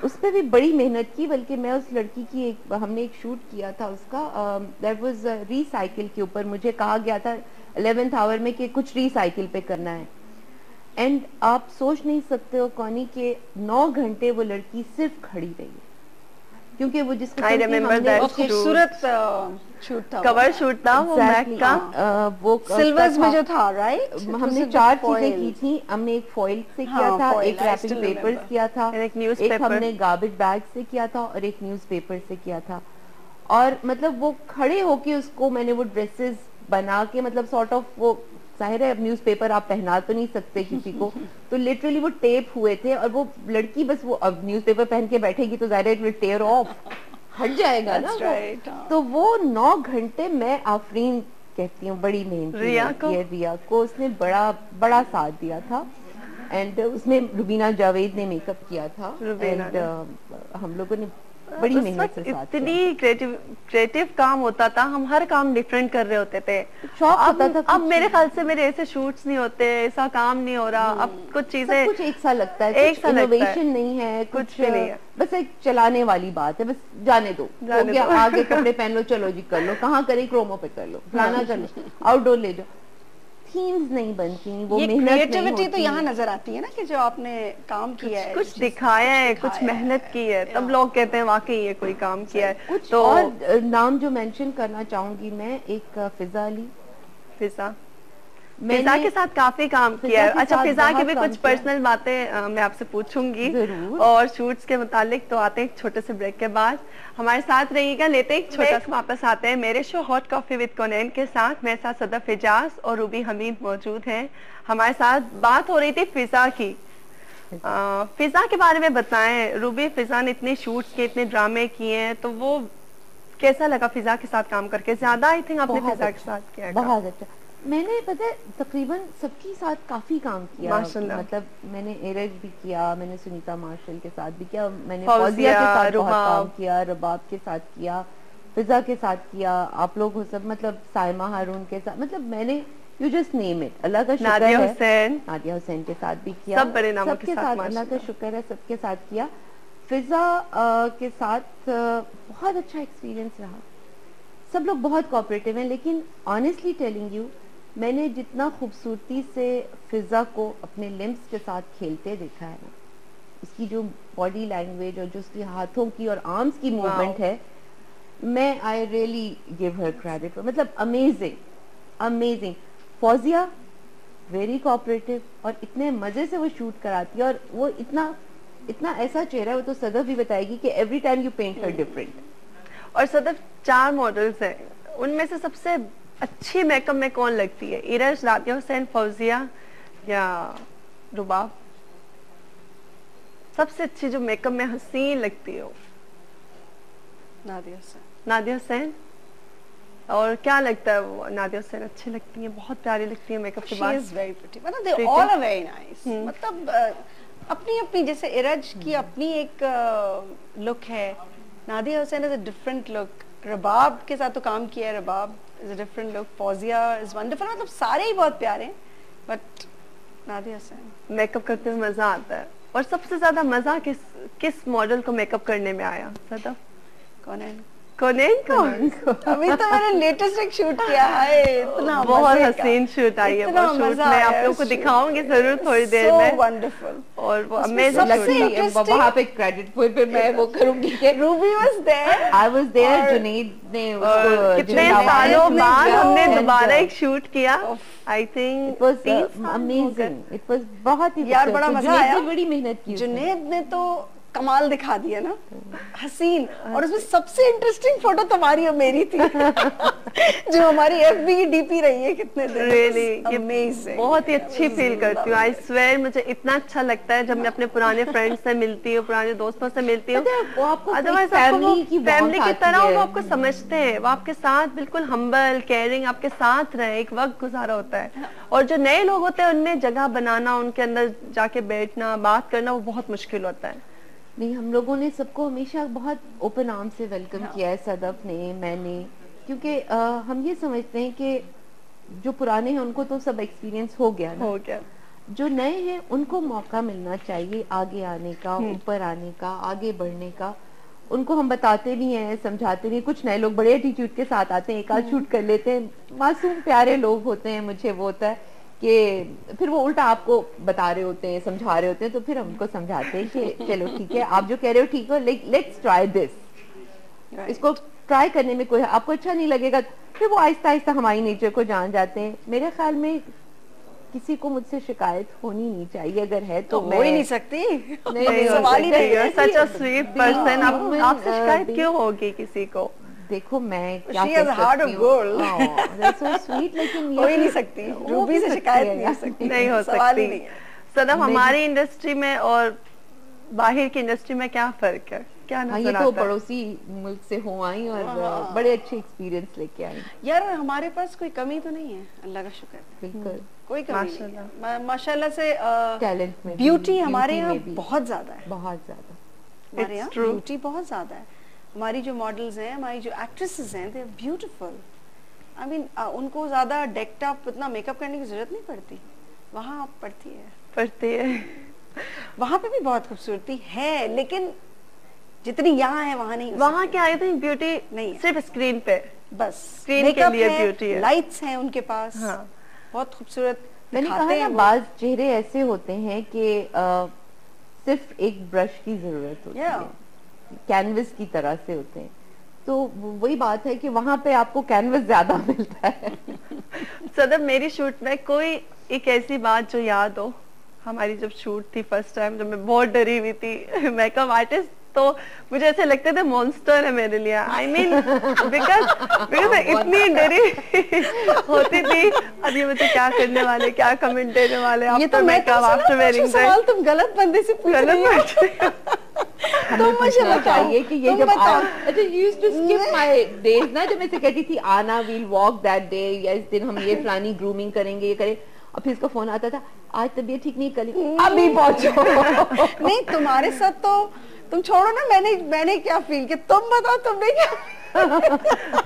उस पे भी बड़ी मेहनत की, बल्कि मैं उस लड़की की हमने एक शूट किया था उसका, दैट वाज रिसाइकिल के ऊपर। मुझे कहा गया था 11th आवर में कि कुछ रिसाइकिल पे करना है, एंड आप सोच नहीं सकते हो कौनी के 9 घंटे वो लड़की सिर्फ खड़ी रही है, क्योंकि वो जिस आई किस्म की रिमेम्बर हमने दैट उसके खूबसूरत शूट था, कवर शूट था वो मैक एग्जैक्टली का। वो सिल्वर्स में था। जो था, राइट? हमने 4 चीजें की थी। हमने एक फॉइल से किया हाँ, था, foil, एक I wrapping still papers remember. किया था, एक एक न्यूज़पेपर। हमने गार्बेज बैग से किया था और एक न्यूज़पेपर से किया था। और मतलब वो खड़े होके उसको मैंने वो ड्रेसेस बना के, मतलब सॉर्ट ऑफ, वो जाहिर है अब न्यूज़पेपर आप पहना तो नहीं सकते किसी को, तो लिटरली वो टेप हुए थे, और वो लड़की बस वो अब न्यूज़पेपर पहन के बैठेगी तो जाहिर है इट विल टेयर ऑफ, हट जाएगा ना That's वो। right, हाँ। तो वो 9 घंटे मैं आफरीन कहती हूँ बड़ी मेहनत रिया को? रिया को उसने बड़ा बड़ा साथ दिया था, एंड उसमें रुबीना जावेद ने मेकअप किया था, रुबीना एंड हम लोगों ने बड़ी उस मेहनत वक्त से साथ किया। इतनी क्रिएटिव काम होता था, हम हर काम डिफरेंट कर रहे होते थे। शौक होता था अब कुछ। मेरे ख्याल से मेरे ऐसे शूट्स नहीं होते, ऐसा काम नहीं हो रहा, अब कुछ सब चीजें कुछ एक सा लगता है, एक कुछ सा लगता है। इनोवेशन नहीं है, कुछ भी नहीं है। बस एक चलाने वाली बात है, बस जाने दो, जाने हो गया, दो। आगे कपड़े पहन लो, चलो जी कर लो, कहाँ करें, क्रोमो पे कर लो, फलाना कर लो, आउटडोर ले जाओ। थीम्स नहीं बनती, वो ये मेहनत नहीं क्रिएटिविटी तो होती। यहाँ नजर आती है ना, कि जो आपने काम किया है, कुछ दिखाया है, कुछ दिखाया मेहनत की है, तब लोग कहते हैं वाकई ये कोई काम किया है। कुछ तो और नाम जो मेंशन करना चाहूंगी मैं, एक फिजा अली, फिजा मैंने के साथ काफी काम फिजा किया है। के अच्छा, साथ फिजा की बहुत भी काम कुछ किया। पर्सनल बातें मैं आपसे पूछूंगी जरूर। और शूट्स के मुतालिक, तो आते हैं एक छोटे से ब्रेक के बाद। हमारे साथ रहिएगा, लेते एक छोटा सा वापस आते हैं मेरे शो हॉट कॉफी विद कोनैन के साथ। मेरे साथ सदफ इजाज और रूबी हमीद मौजूद हैं। हमारे साथ बात हो रही थी फिजा की। फिजा के बारे में बताएं रूबी, फिजा ने इतने शूट्स किए, इतने ड्रामे किए हैं, तो वो कैसा लगा फिजा के साथ काम करके? ज्यादा आई थिंक आपने फिजा के साथ किया है काम। बहुत अच्छा। मैंने पता है तकरीबन सबके साथ काफी काम किया, माशाल्लाह। मतलब मैंने एरज भी किया, मैंने सुनीता मार्शल के साथ भी किया, मैंने फौजिया, फौजिया के साथ बहुत रुबाब। काम किया, रबाब के साथ किया, फिजा के साथ किया, आप लोग हो सब, मतलब साइमा हारून के साथ, मतलब मैंने यू जस्ट नेम इट। अल्लाह का शुक्र नादिया है, हुसैन, नादिया हुसैन के साथ भी किया, सब बड़े नामों के सबके साथ साथ अल्लाह का माशाल्लाह। शुक्र है, सबके साथ किया। फिजा के साथ बहुत अच्छा एक्सपीरियंस रहा। सब लोग बहुत कोऑपरेटिव हैं, लेकिन ऑनेस्टली टेलिंग यू, मैंने जितना खूबसूरती से फिजा को अपने लिम्स के साथ खेलते देखा है ना, उसकी जो बॉडी लैंग्वेज और जो उसकी हाथों की और आर्म्स की मूवमेंट है, मैं I really give her credit, मतलब amazing amazing. Fauzia very cooperative, और इतने मजे से वो शूट कराती है, और वो इतना इतना ऐसा चेहरा है, वो तो सदफ भी बताएगी कि every time you paint her different. और सदफ 4 मॉडल्स हैं, उनमें से सबसे अच्छी मेकअप में कौन लगती है? इरज, नादिया हुसैन, फौजिया या रुबाब? सबसे अच्छी जो मेकअप में हसीन लगती हो? नादिया से। नादिया हुसैन। और क्या लगता है, वो नादिया हुसैन अच्छी लगती है, बहुत प्यारी लगती है मेकअप के She बाद? is very pretty. मतलब they Pretty? all are very nice. मतलब अपनी अपनी, जैसे इरज की अपनी एक लुक है, Nadia Hussain is a different look, Rabab के साथ तो काम किया है, Rabab is a different look, Fauzia is wonderful, मतलब सारे ही बहुत प्यारे हैं, बट नादिया हुसैन। मेकअप करते हुए मजा आता है। और सबसे ज्यादा मजा किस मॉडल को मेकअप करने में आया सदफ? कौन है? कोनैन को? अभी तो मैंने लेटेस्ट एक शूट किया है, इतना बहुत मजे का, हसीन शूट आई है इतना वो शूट। मजा मैं आया आप लोगों को उस shoot दिखाऊंगी जरूर थोड़ी देर So में। wonderful. और वो उसमें अमेजिंग सबसे शूट। interesting- वहाँ पे क्रेडिट फिर मैं वो करूंगी कि Ruby was there. I was there, और- जुनैद ने और उसको कितने जिंदाबाद सालों ने बाद किया, हमने and, दोबारा एक शूट किया। आई थिंक it was 3 साल हो गए। amazing, it was बहुत ही यार बड़ा तो मजा जुनैद आया। ने बड़ी मेहनत की उसमें। जुनैद ने तो कमाल दिखा दिया ना, हसीन। और उसमें सबसे इंटरेस्टिंग फोटो तुम्हारी और मेरी थी जो हमारी एफबी की डीपी रही है कितने दिन। रियली अमेजिंग, बहुत ही अच्छी फील करती हूँ। आई स्वेयर मुझे इतना अच्छा लगता है जब मैं अपने पुराने फ्रेंड्स से मिलती हूँ, पुराने दोस्तों से मिलती हूँ। पता है, वो आपको अदरवाइज फैमिली की फैमिली की आती तरह है। वो आपको समझते हैं, वो आपके साथ बिल्कुल हम्बल केयरिंग आपके साथ रहे, एक वक्त गुजारा होता है। और जो नए लोग होते हैं उनमें जगह बनाना, उनके अंदर जाके बैठना, बात करना, वो बहुत मुश्किल होता है। नहीं, हम लोगों ने सबको हमेशा बहुत ओपन आर्म से वेलकम किया है, सदफ ने, मैंने, क्योंकि हम ये समझते हैं कि जो पुराने हैं उनको तो सब एक्सपीरियंस हो गया ना, हो गया। जो नए हैं उनको मौका मिलना चाहिए आगे आने का, ऊपर आने का, आगे बढ़ने का। उनको हम बताते भी हैं, समझाते भी। कुछ नए लोग बड़े एटीट्यूड के साथ आते हैं, एक आध शूट कर लेते हैं, मासूम प्यारे लोग होते हैं। मुझे वो होता है कि फिर वो उल्टा आपको बता रहे होते हैं, समझा रहे होते हैं, तो फिर हम उनको समझाते हैं कि चलो ठीक है, आप जो कह रहे हो ठीक है, लेट्स ट्राई दिस, इसको ट्राई करने में कोई, आपको अच्छा नहीं लगेगा, फिर वो आहिस्ता आहिस्ता हमारी नेचर को जान जाते हैं। मेरे ख्याल में किसी को मुझसे शिकायत होनी नहीं चाहिए, अगर है तो हो ही नहीं सकती। नहीं सवाल ही नहीं है। सच अ स्वीट पर्सन, आपसे शिकायत क्यों होगी किसी को? देखो मैं क्या She has a heart of gold. So sweet, लेकिन हो ही नहीं सकती, रूबी से शिकायत नहीं हो सकती, नहीं हो सवाल ही सकती। नहीं है। सदम, हमारी इंडस्ट्री में और बाहर की इंडस्ट्री में क्या फर्क है, क्या हाँ, नजर ये तो आता है? पड़ोसी मुल्क से हो आई और बड़े अच्छे एक्सपीरियंस लेके आई। यार हमारे पास कोई कमी तो नहीं है, अल्लाह का शुक्र है, बिल्कुल कोई कमी नहीं है। माशाल्लाह से टैलेंट में, ब्यूटी हमारे beauty यहाँ में भी बहुत ज्यादा है, बहुत ज्यादा। हमारे यहाँ It's true. ब्यूटी बहुत ज्यादा है। हमारी जो मॉडल्स हैं, हमारी जो एक्ट्रेसेस हैं, they are beautiful. I mean उनको ज्यादा डेक्ड अप, इतना मेकअप करने की जरूरत नहीं पड़ती, वहाँ पड़ती है, पड़ती है। वहाँ पे भी बहुत खूबसूरती है, लेकिन जितनी यहाँ है वहाँ नहीं हो वहाँ क्या आई थिंक ब्यूटी नहीं है। सिर्फ स्क्रीन पे, सकती। बस स्क्रीन के makeup लिए है, beauty है। लाइट्स हैं उनके पास, हाँ। बहुत खूबसूरत मैंने कहा दिखाते ना, हैं वो। बाज चेहरे ऐसे होते हैं कि सिर्फ एक ब्रश की जरूरत होती Yeah. है, कैनवस की तरह से होते हैं। तो वही बात है कि वहां पे आपको कैनवस ज्यादा मिलता है। सदम, मेरी शूट में कोई एक ऐसी बात जो याद हो? हमारी जब शूट थी फर्स्ट टाइम, जब मैं बहुत डरी हुई थी, मेकअप आर्टिस्ट तो मुझे ऐसे लगते थे मॉन्स्टर है मेरे लिए। आई मीन बिकॉज मैं इतनी डरी होती थी, अब ये मुझे क्या करने वाले, क्या कमेंट देने वाले, ये तो आफ्टर मैं मेकअप, आफ्टर वेयरिंग सवाल तुम गलत बंदे से पूछ रही हो। हमें पूछना चाहिए कि ये तुम जब बताओ। अच्छा, you used to skip my days ना, जब मैं से कहती थी आना, we'll walk that day, या इस दिन हम ये फलानी ग्रूमिंग करेंगे, ये करें, और फिर इसका फोन आता था, आज तबीयत ठीक नहीं, कल अभी पहुंचो। नहीं, तुम्हारे साथ तो तुम छोड़ो ना, मैंने क्या फील किया, तुम बताओ तुमने क्या।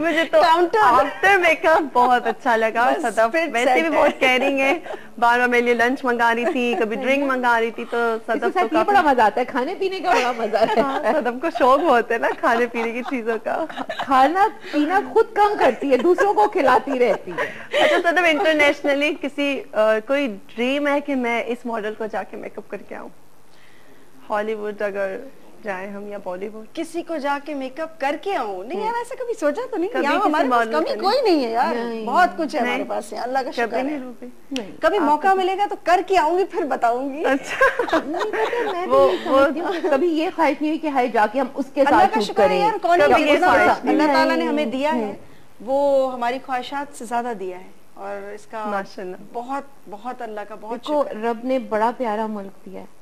मुझे तो आफ्टर मेकअप बहुत अच्छा लगा। बस सदफ फिर वैसे भी set बहुत है। केयरिंग है, बार बार मेरे लिए लंच मंगा रही थी, कभी ड्रिंक मंगा रही थी, तो इसके सदफ साथ तो ये बड़ा काफी, मजा आता है, खाने पीने का बड़ा मजा है। हाँ, सदफ को शौक बहुत है ना खाने पीने की चीजों का। खाना पीना खुद कम करती है, दूसरों को खिलाती रहती है। अच्छा सदफ, इंटरनेशनली किसी कोई ड्रीम है कि मैं इस मॉडल को जाके मेकअप करके आऊँ? हॉलीवुड अगर जाए हम, या बॉलीवुड? किसी को जाके मेकअप करके आऊं? नहीं यार, ऐसा कभी सोचा तो नहीं। कभी यहाँ किसी हमारे पास मॉडल कमी का कोई नहीं है यार, नहीं। बहुत कुछ है हमारे नहीं। पास है, अल्लाह का शुक्र कभी नहीं है। रूबी? नहीं, कभी मौका मिलेगा तो करके आऊंगी, फिर बताऊंगी। अच्छा, नहीं पता, मैं वो- भी ये समझती हूँ, कभी ये ख्वाहिश नहीं हुई कि हाय जाके हम उसके अल्लाह साथ का शूट शुक्र है करें। यार, कौन कभी ये इतना ख्वाहिश नहीं। अल्लाह ताला ने नहीं। हमें दिया है, वो हमारी ख्वाहिशात से ज्यादा दिया है, और इसका माशाल्लाह। बहुत बहुत अल्लाह का बहुत देखो, शुक्र है। रब ने बड़ा प्यारा मुल्क दिया है,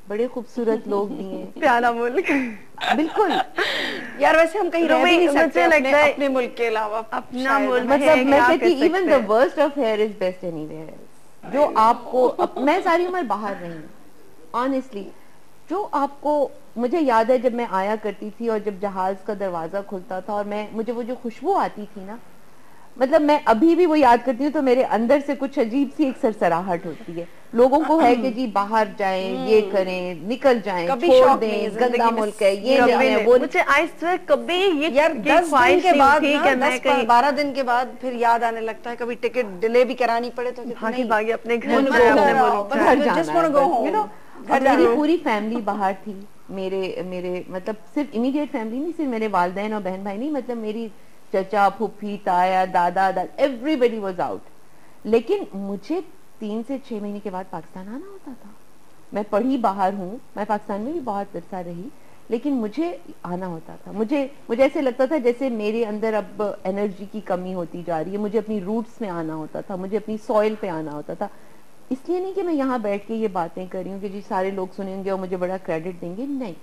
बड़े खूबसूरत लोग दिए हैं। प्यारा मुल्क। बिल्कुल, यार वैसे हम कहीं रह भी नहीं मुझे सकते लगता है अपने मुल्क के अलावा, अपना शायद। मुल्क मतलब है, मैं क्या कहती कर इवन सकते द हैं। Worst of here is best anywhere else. जो आपको मैं सारी उम्र बाहर रही हूँ, ऑनेस्टली, जो आपको, मुझे याद है जब मैं आया करती थी और जब जहाज का दरवाजा खुलता था और मुझे वो जो खुशबू आती थी ना, मतलब मैं अभी भी वो याद करती हूँ तो मेरे अंदर से कुछ अजीब सी एक सरसराहट होती है। लोगों को है कि जी बाहर जाएं, ये करें, निकल जाएं, कभी छोड़ शौक नहीं है दें, जिंदगी गंदा में, मुल्क है, ये कभी नहीं है, नहीं। वो मुझे आज तक कभी ये यार 10 दिन ख्वाहिश के नहीं बाद थी ना, कि मैं कहीं 12 दिन के बाद फिर याद आने लगता है, कभी टिकट डिले भी करानी पड़े तो भागी भागी अपने घर मुल्क जाए, को अपने घर आओ, मुल्क बस जाए। घर जाना just wanna है, go बस, home. you know, घर और मेरी जाना। पूरी फैमिली बाहर थी। मेरे मतलब सिर्फ इमीडिएट फैमिली नहीं, सिर्फ मेरे वालिदैन और बहन भाई नहीं, मतलब मेरी चचा, फूफी, ताया, दादा, एवरीबडी वाज आउट। लेकिन मुझे 3 से 6 महीने के बाद पाकिस्तान आना होता था। मैं पढ़ी बाहर हूँ, मैं पाकिस्तान में भी बहुत अरसा रही, लेकिन मुझे आना होता था। मुझे ऐसे लगता था जैसे मेरे अंदर अब एनर्जी की कमी होती जा रही है। मुझे अपनी रूट्स में आना होता था, मुझे अपनी सॉइल पे आना होता था। इसलिए नहीं कि मैं यहाँ बैठ के ये बातें कर रही हूँ कि जी सारे लोग सुनेंगे और मुझे बड़ा क्रेडिट देंगे, नहीं।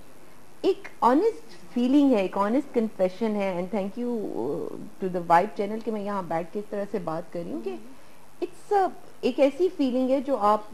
एक ऑनेस्ट फीलिंग है, एक ऑनेस्ट कन्फेशन है। And thank you to the vibe channel कि मैं यहाँ बैठ के इस तरह से बात कर रही हूँ कि इट्स एक ऐसी फीलिंग है जो आप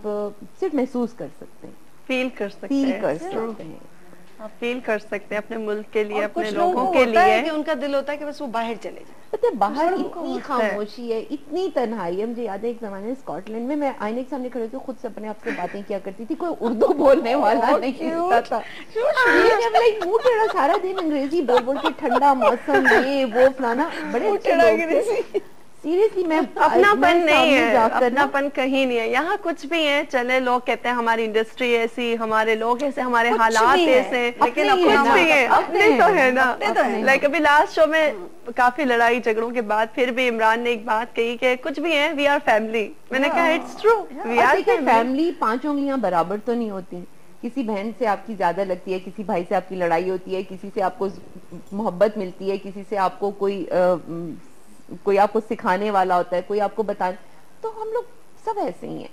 सिर्फ महसूस कर सकते हैं, फील कर सकते फील हैं। कर सकते हैं। आप फील कर सकते हैं अपने मुल्क के लिए, और अपने कुछ लोगों लोगों को के होता है लिए। कि उनका दिल होता है कि बस वो बाहर चले जाए। पता है बाहर को इतनी होता है। खामोशी है, इतनी तन्हाई है। मुझे याद है एक जमाने में स्कॉटलैंड में मैं आईने के सामने खड़े होकर खुद से अपने आप से बातें किया करती थी, कोई उर्दू बोलने वाला नहीं होता था। लाइक मुंह टेढ़ा सारा दिन अंग्रेजी बोल बोल के, ठंडा मौसम ये वो फलाना, बड़े अच्छे लोग थे। सीरियसली मैं अपनापन नहीं है, जाकर ना अपनापन कहीं नहीं है यहाँ। कुछ भी है चले, लोग कहते हैं हमारी इंडस्ट्री ऐसी, हमारे लोग ऐसे, हमारे कुछ हालात भी है, ऐसे, अपने लेकिन ही है कुछ ना, भी है, अपने अपने तो हैं, है ना। अपने तो हैं। लाइक अभी लास्ट शो में काफी लड़ाई झगड़ों के बाद फिर भी इमरान ने एक बात कही कि कुछ भी है, वी आर फैमिली। मैंने कहा it's true, we are family. 5 उंगलियां बराबर तो नहीं होती। किसी बहन से आपकी ज्यादा लगती है, किसी भाई से आपकी लड़ाई होती है, किसी से आपको मोहब्बत मिलती है, किसी से आपको कोई आपको सिखाने वाला होता है, कोई आपको बता, तो हम लोग सब ऐसे ही हैं,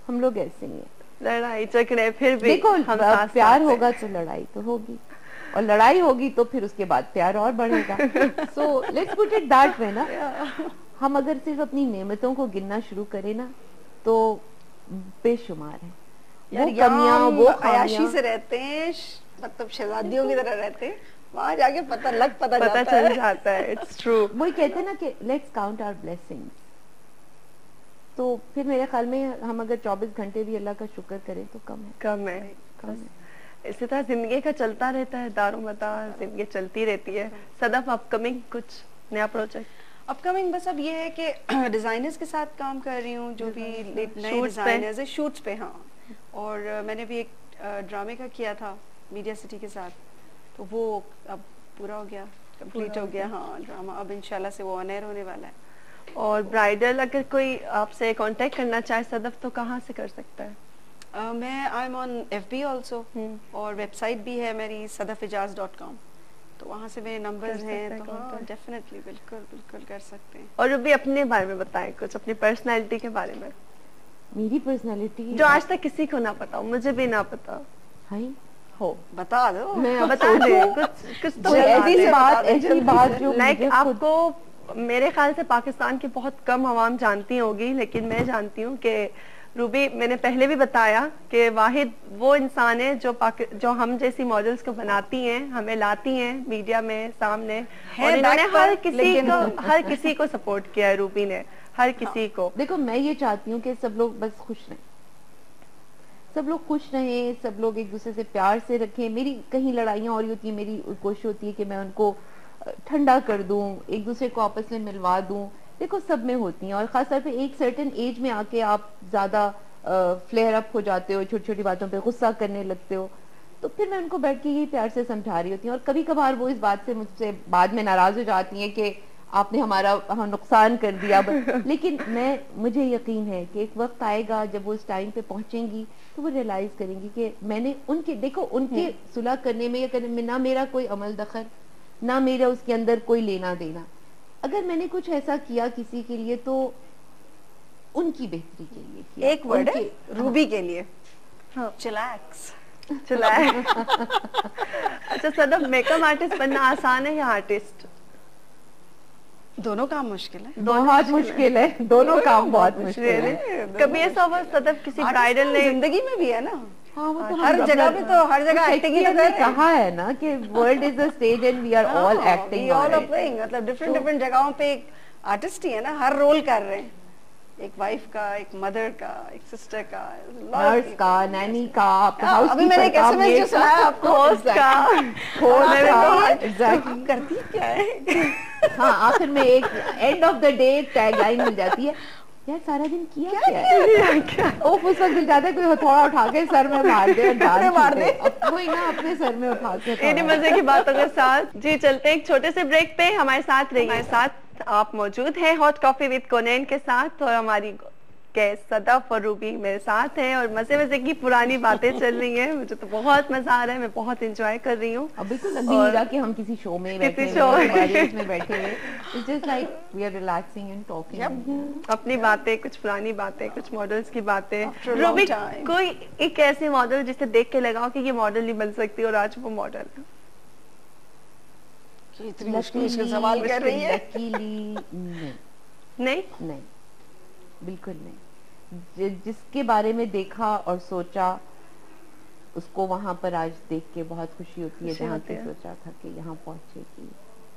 हम लोग ऐसे ही हैं। लड़ाई झगड़े फिर भी देखो हम साथ प्यार साथ होगा तो लड़ाई तो होगी, और लड़ाई होगी तो फिर उसके बाद प्यार और बढ़ेगा। So let's put it that way ना। हम अगर सिर्फ अपनी नेमतों को गिनना शुरू करें ना तो बेशुमार है। यार वो कमियां, वो अयाशी खामियां, से रहते हैं, मतलब शहजादियों की तरह रहते हैं, वहां जाके पता पता जाता चल है। जाता है। It's true. वही कहते हैं ना कि लेट्स काउंट आवर ब्लेसिंग्स। तो फिर मेरे ख्याल में हम अगर 24 घंटे भी अल्लाह का शुक्र करें तो कम है, कम है, कम है। इसी तरह जिंदगी का चलता रहता है, दारोमदार जिंदगी चलती रहती है। सदफ अपकमिंग कुछ नया प्रोजेक्ट? अपकमिंग बस अब ये है कि डिजाइनर्स के साथ काम कर रही हूँ, जो भी नए Shoots पे? डिजाइनर्स है, शूट्स पे। हाँ, और मैंने भी एक ड्रामे का किया था मीडिया सिटी के साथ, तो वो अब पूरा हो गया, कंप्लीट हो गया। हाँ, ड्रामा अब इंशाल्लाह से वो ऑन एयर होने वाला है। और ब्राइडल अगर कोई आपसे कांटेक्ट करना चाहे सदफ तो कहाँ से कर सकता है? मैं I am on FB also, और वेबसाइट भी है मेरी sadafijaz.com, तो वहाँ से मेरे नंबर्स कर हैं, सकते हैं तो हाँ contact। डेफिनेटली, बिल्कुल बिल्कुल कर सकते हैं। और अभी अपने बारे में बताएं, कुछ अपनी पर्सनालिटी के बारे में मेरी पर्सनालिटी जो आज तक किसी को ना पता हो, मुझे भी ना पता हाई हो। बता दो। मैं अब बता दे, सोचूं, कुछ कुछ तो कोई बता ऐसी दे। बात, ऐसी बात जो लाइक मुझे खुद आपको मेरे ख्याल से पाकिस्तान की बहुत कम आवाम जानती होगी, लेकिन मैं जानती हूँ कि रूबी, मैंने पहले भी बताया कि वाहिद वो इंसान है जो हम जैसी मॉडल्स को बनाती हैं, हमें लाती हैं मीडिया में सामने, और इन्होंने हर किसी को सपोर्ट किया है। रूबी ने हर किसी को। देखो मैं ये चाहती हूँ कि सब लोग बस खुश रहें, सब लोग खुश रहें, सब लोग एक दूसरे से प्यार से रखें। मेरी कहीं लड़ाइयाँ हो रही होती है, मेरी कोशिश होती है कि मैं उनको ठंडा कर दूं, एक दूसरे को आपस में मिलवा दूं। देखो सब में होती हैं, और खासतौर पे एक सर्टेन एज में आके आप ज्यादा फ्लेयर अप हो जाते हो, छोटी छोटी बातों पे गुस्सा करने लगते हो। तो फिर मैं उनको बैठ के यही प्यार से समझा रही होती हूँ, और कभी कभार वो इस बात से मुझसे बाद में नाराज हो जाती हैं कि आपने हमारा नुकसान कर दिया। लेकिन मुझे यकीन है कि एक वक्त आएगा जब वो इस टाइम पे पहुंचेंगी तो वो रियलाइज करेंगी कि मैंने उनके सुलह करने में या करने में ना मेरा कोई अमल दखल, ना मेरा उसके अंदर कोई लेना देना। अगर मैंने कुछ ऐसा किया किसी के लिए तो उनकी बेहतरी के लिए किया। एक वर्ड है रूबी के लिए, हाँ। चिलैक्स। चला है। अच्छा सदफ, मेकअप आर्टिस्ट बनना आसान है या आर्टिस्ट? दोनों काम मुश्किल है, बहुत मुश्किल है, दोनों काम बहुत मुश्किल है। कभी ऐसा हुआ सदफ किसी ब्राइडल ने जिंदगी में भी है ना, हाँ, वो तो हर जगह पे, तो हर जगह एक्टिंग ही तो कर रहे हैं। कहा है ना कि world is a stage and we are all acting, we all are playing. मतलब डिफरेंट जगहों पे एक आर्टिस्ट ही है ना, हर रोल कर रहे हैं, एक वाइफ का, एक मदर का, एक सिस्टर का, नर्स का, नैनी का, अभी मैंने एक SMS जो सुनाया आपको, होस्ट का, एग्जैक्टली करती क्या है। हाँ, आखिर में एक end of the day tagline मिल जाती है, यार सारा दिन किया क्या है? उस वक्त दिल जाता है कोई हथौड़ा उठा के सर में मार दे, मार दे कोई ना अपने सर में उठा के। इन्हीं मजे की बातों के साथ जी चलते हैं एक छोटे से ब्रेक पे। हमारे साथ रहिए। हमारे साथ आप मौजूद हैं हॉट कॉफी विद कोनेन के साथ, और हमारी गेस्ट सदफ और रूबी मेरे साथ हैं, और मजे मजे की पुरानी बातें चल रही हैं। मुझे तो बहुत मजा आ रहा है, मैं बहुत एंजॉय कर रही हूँ। अब बिल्कुल लग नहीं रहा कि हम किसी शो में बैठे में बैठे हुए। It's just like we are relaxing and talking. अपनी बातें, कुछ पुरानी बातें, कुछ मॉडल्स की बातें। After a long Ruby, time. कोई एक ऐसे मॉडल जिसे देख के लगाओ कि ये मॉडल नहीं बन सकती, और आज वो मॉडल है। इतनी मुश्किल सवाल कर रही है। नहीं, बिल्कुल नहीं। जिसके बारे में देखा और सोचा उसको वहाँ पर आज देख के बहुत खुशी होती है, खुशी जहाँ होती की है। सोचा था कि यहाँ पहुँचेगी।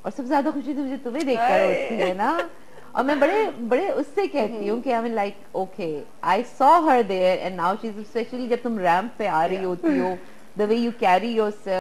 और सबसे ज्यादा खुशी तो मुझे तुम्हें देखकर होती है ना, और मैं बड़े बड़े उससे कहती हूँ कि I mean like okay I saw her there and now she is, specially जब तुम रैंप पे आ रही होती हो, the way you carry yourself,